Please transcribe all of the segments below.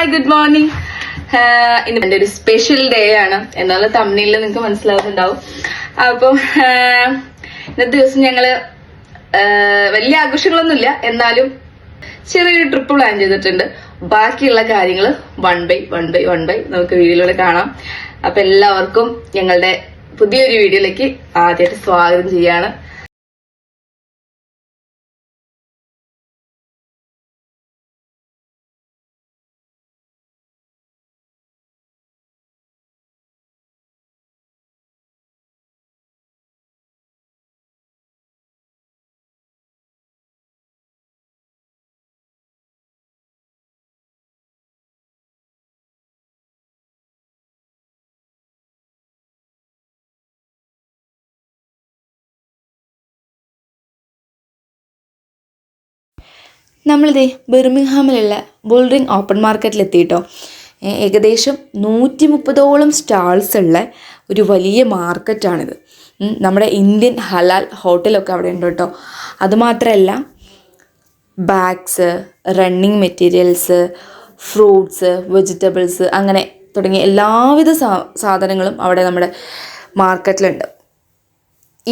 Hi good morning. ഇന്ന് എൻ്റെ ഒരു സ്പെഷ്യൽ ഡേ ആണ് എന്നുള്ള തമിഴിൽ നിങ്ങൾക്ക് മനസ്സിലാവുന്നുണ്ടാവും. അപ്പം ഇന്നത്തെ ദിവസം ഞങ്ങള് വലിയ ആഘോഷങ്ങളൊന്നുമില്ല, എന്നാലും ചെറിയൊരു ട്രിപ്പ് പ്ലാൻ ചെയ്തിട്ടുണ്ട്. ബാക്കിയുള്ള കാര്യങ്ങൾ വൺ ബൈ നമുക്ക് വീഡിയോയിലൂടെ കാണാം. അപ്പൊ എല്ലാവർക്കും ഞങ്ങളുടെ പുതിയൊരു വീഡിയോയിലേക്ക് ആദ്യമായിട്ട് സ്വാഗതം ചെയ്യാണ്. നമ്മളിതേ ബിർമിംഗ്ഹാമിലുള്ള ബുൾറിംഗ് ഓപ്പൺ മാർക്കറ്റിലെത്തിയിട്ടോ. ഏകദേശം 130ഓളം സ്റ്റാൾസ് ഉള്ള ഒരു വലിയ മാർക്കറ്റാണിത്. നമ്മുടെ ഇന്ത്യൻ ഹലാൽ ഹോട്ടലൊക്കെ അവിടെ ഉണ്ട് കേട്ടോ. അതുമാത്രമല്ല bags, running materials, fruits, vegetables അങ്ങനെ തുടങ്ങിയ എല്ലാവിധ സാധനങ്ങളും അവിടെ നമ്മുടെ മാർക്കറ്റിലുണ്ട്.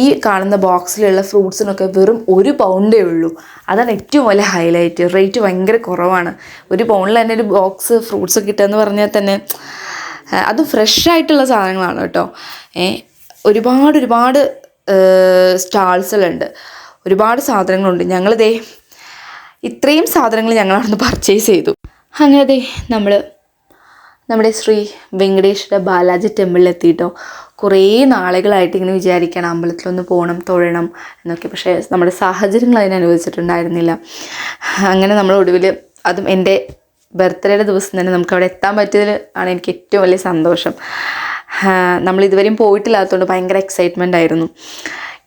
ഈ കാണുന്ന ബോക്സിലുള്ള ഫ്രൂട്ട്സിനൊക്കെ വെറും 1 പൗണ്ടേ ഉള്ളൂ. അതാണ് ഏറ്റവും വലിയ ഹൈലൈറ്റ്. റേറ്റ് ഭയങ്കര കുറവാണ്. 1 പൗണ്ടിൽ തന്നെ ഒരു ബോക്സ് ഫ്രൂട്ട്സ് കിട്ടുകയെന്ന് പറഞ്ഞാൽ തന്നെ അത് ഫ്രഷ് ആയിട്ടുള്ള സാധനങ്ങളാണ് കേട്ടോ. ഒരുപാട് സ്റ്റാൾസിലുണ്ട്, ഒരുപാട് സാധനങ്ങളുണ്ട്. ഞങ്ങളിതേ ഇത്രയും സാധനങ്ങൾ ഞങ്ങളവിടുന്ന് പർച്ചേസ് ചെയ്തു. അങ്ങനെ നമ്മുടെ ശ്രീ വെങ്കടേശ്വര ബാലാജി ടെമ്പിളിലെത്തിയിട്ടോ. കുറേ നാളുകളായിട്ട് ഇങ്ങനെ വിചാരിക്കണം അമ്പലത്തിലൊന്ന് പോകണം, തൊഴണം എന്നൊക്കെ. പക്ഷേ നമ്മുടെ സാഹചര്യങ്ങൾ അതിന് അനുവദിച്ചിട്ടുണ്ടായിരുന്നില്ല. അങ്ങനെ നമ്മൾ ഒടുവിൽ, അതും എൻ്റെ ബർത്ത്ഡേയുടെ ദിവസം തന്നെ നമുക്ക് അവിടെ എത്താൻ പറ്റിയതിൽ ആണ് എനിക്ക് ഏറ്റവും വലിയ സന്തോഷം. നമ്മൾ ഇതുവരെയും പോയിട്ടില്ലാത്തതുകൊണ്ട് ഭയങ്കര എക്സൈറ്റ്മെൻ്റ് ആയിരുന്നു.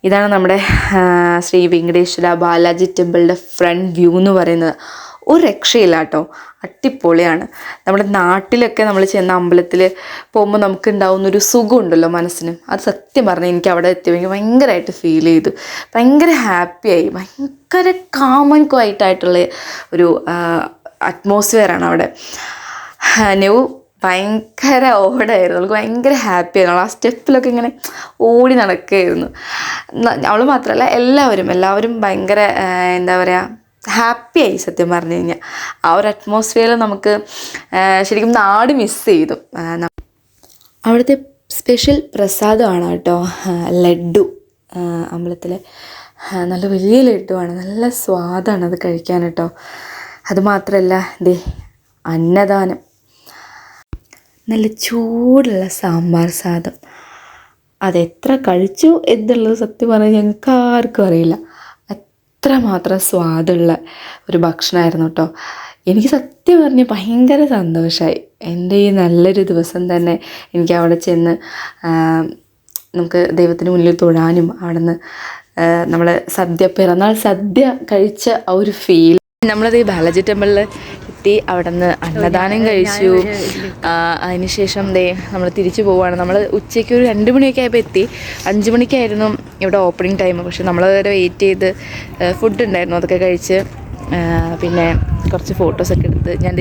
ഇതാണ് നമ്മുടെ ശ്രീ വെങ്കടേശ്വര ബാലാജി ടെമ്പിളിൻ്റെ ഫ്രണ്ട് വ്യൂ എന്ന് പറയുന്നത്. ഒരു രക്ഷയില്ല കേട്ടോ, അടിപൊളിയാണ്. നമ്മുടെ നാട്ടിലൊക്കെ നമ്മൾ ചെന്ന അമ്പലത്തിൽ പോകുമ്പോൾ നമുക്ക് ഉണ്ടാവുന്നൊരു സുഖമുണ്ടല്ലോ മനസ്സിന്, അത് സത്യം പറഞ്ഞാൽ എനിക്ക് അവിടെ എത്തിയെങ്കിൽ ഭയങ്കരമായിട്ട് ഫീൽ ചെയ്തു. ഭയങ്കര ഹാപ്പിയായി. ഭയങ്കര കാമൻ ക്വൈറ്റായിട്ടുള്ള ഒരു അറ്റ്മോസ്ഫിയറാണ് അവിടെ. നെവ് ഭയങ്കര ഓടായിരുന്നു. അവൾക്ക് ഭയങ്കര ഹാപ്പിയായിരുന്നു. ആ സ്റ്റെപ്പിലൊക്കെ ഇങ്ങനെ ഓടി നടക്കുകയായിരുന്നു. അവൾ മാത്രമല്ല എല്ലാവരും ഭയങ്കര എന്താ പറയുക, ഹാപ്പിയായി. സത്യം പറഞ്ഞു കഴിഞ്ഞാൽ ആ ഒരു അറ്റ്മോസ്ഫിയറിൽ നമുക്ക് ശരിക്കും നാട് മിസ് ചെയ്തു. അവിടുത്തെ സ്പെഷ്യൽ പ്രസാദമാണ് കേട്ടോ ലഡ്ഡു. അമ്പലത്തിലെ നല്ല വലിയ ലഡ്ഡുവാണ്, നല്ല സ്വാദാണ് അത് കഴിക്കാൻ കേട്ടോ. അതുമാത്രമല്ല അന്നദാനം, നല്ല ചൂടുള്ള സാമ്പാർ സാദം. അതെത്ര കഴിച്ചു എന്നുള്ളത് സത്യം പറഞ്ഞാൽ ഞങ്ങൾക്ക് ആർക്കും അറിയില്ല. അത്രമാത്രം സ്വാദുള്ള ഒരു ഭക്ഷണമായിരുന്നു കേട്ടോ. എനിക്ക് സത്യം പറഞ്ഞാൽ ഭയങ്കര സന്തോഷമായി. എൻ്റെ ഈ നല്ലൊരു ദിവസം തന്നെ എനിക്ക് അവിടെ ചെന്ന് നമുക്ക് ദൈവത്തിന് മുന്നിൽ തൊഴാനും അവിടെ നിന്ന് നമ്മൾ പിറന്നാൾ സദ്യ കഴിച്ച ആ ഒരു ഫീൽ. നമ്മളത് ഈ ബാലാജി ടെമ്പിളിൽ എത്തി, അവിടെ നിന്ന് അന്നദാനം കഴിച്ചു. അതിനുശേഷം നമ്മൾ തിരിച്ചു പോവുകയാണ്. നമ്മൾ ഉച്ചയ്ക്ക് ഒരു 2 മണിയൊക്കെ ആയപ്പോൾ എത്തി. 5 മണിക്കായിരുന്നു ഇവിടെ ഓപ്പണിംഗ് ടൈം. പക്ഷെ നമ്മൾ വരെ വെയിറ്റ് ചെയ്ത് ഫുഡ് ഉണ്ടായിരുന്നു, അതൊക്കെ കഴിച്ച് പിന്നെ കുറച്ച് ഫോട്ടോസൊക്കെ എടുത്ത് ഞാൻ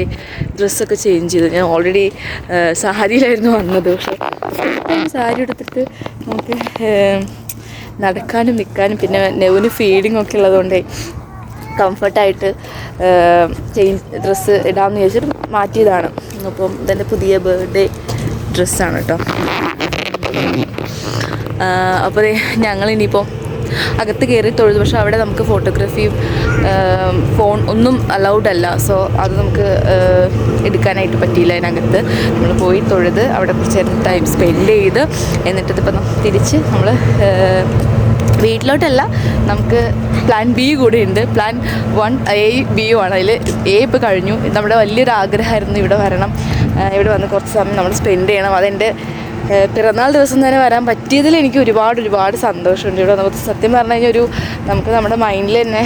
ഡ്രസ്സൊക്കെ ചേഞ്ച് ചെയ്തു. ഞാൻ ഓൾറെഡി സാരിയിലായിരുന്നു വന്നത്. പക്ഷേ സാരി എടുത്തിട്ട് നമുക്ക് നടക്കാനും നിൽക്കാനും പിന്നെ നെവിന് ഫീഡിങ് ഒക്കെ ഉള്ളതുകൊണ്ടേ കംഫർട്ടായിട്ട് ഡ്രസ്സ് ഇടാമെന്ന് ചോദിച്ചിട്ട് മാറ്റിയതാണ്. അപ്പം ഇതെൻ്റെ പുതിയ ബർത്ത്ഡേ ഡ്രസ്സാണ് കേട്ടോ. അപ്പോൾ ഞങ്ങളിനിയിപ്പം അകത്ത് കയറി തൊഴുതു. പക്ഷേ അവിടെ നമുക്ക് ഫോട്ടോഗ്രാഫിയും ഫോൺ ഒന്നും അലൗഡ് അല്ല. സോ അത് നമുക്ക് എടുക്കാനായിട്ട് പറ്റിയില്ല. അതിനകത്ത് നമ്മൾ പോയി തൊഴുത് അവിടെ കുറച്ച് ടൈം സ്പെൻഡ് ചെയ്ത് എന്നിട്ടിപ്പം തിരിച്ച് നമ്മൾ വീട്ടിലോട്ടല്ല, നമുക്ക് പ്ലാൻ ബി കൂടെ ഉണ്ട്. പ്ലാൻ 1 A B ആണ്. അതിൽ A ഇപ്പോൾ കഴിഞ്ഞു. നമ്മുടെ വലിയൊരു ആഗ്രഹമായിരുന്നു ഇവിടെ വരണം, ഇവിടെ വന്ന് കുറച്ച് സമയം നമ്മൾ സ്പെൻഡ് ചെയ്യണം. അതെൻ്റെ പിറന്നാൾ ദിവസം തന്നെ വരാൻ പറ്റിയതിൽ എനിക്ക് ഒരുപാട് സന്തോഷമുണ്ട്. ഇവിടെ നമുക്ക് സത്യം പറഞ്ഞു കഴിഞ്ഞാൽ നമുക്ക് നമ്മുടെ മൈൻഡിൽ തന്നെ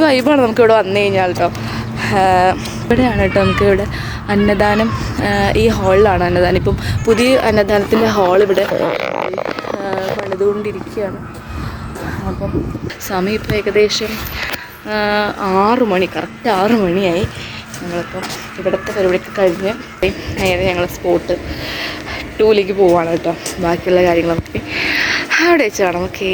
വൈബാണ് നമുക്ക് ഇവിടെ വന്നു കഴിഞ്ഞാൽ കേട്ടോ. ഇവിടെയാണ് കേട്ടോ നമുക്ക് ഇവിടെ അന്നദാനം. ഈ ഹാളിലാണ് അന്നദാനം. ഇപ്പം പുതിയ അന്നദാനത്തിൻ്റെ ഹാൾ ഇവിടെ പണിതുകൊണ്ടിരിക്കുകയാണ്. അപ്പം സമയം ഇപ്പോൾ ഏകദേശം 6 മണി, കറക്റ്റ് 6 മണിയായി. ഞങ്ങളിപ്പം ഇവിടുത്തെ പരിപാടിയൊക്കെ കഴിഞ്ഞ് നേരെ ഞങ്ങൾ സ്പോട്ട് 2ലേക്ക് പോവാണ് കേട്ടോ. ബാക്കിയുള്ള കാര്യങ്ങളൊക്കെ അവിടെ വെച്ച് കാണാം. ഓക്കേ.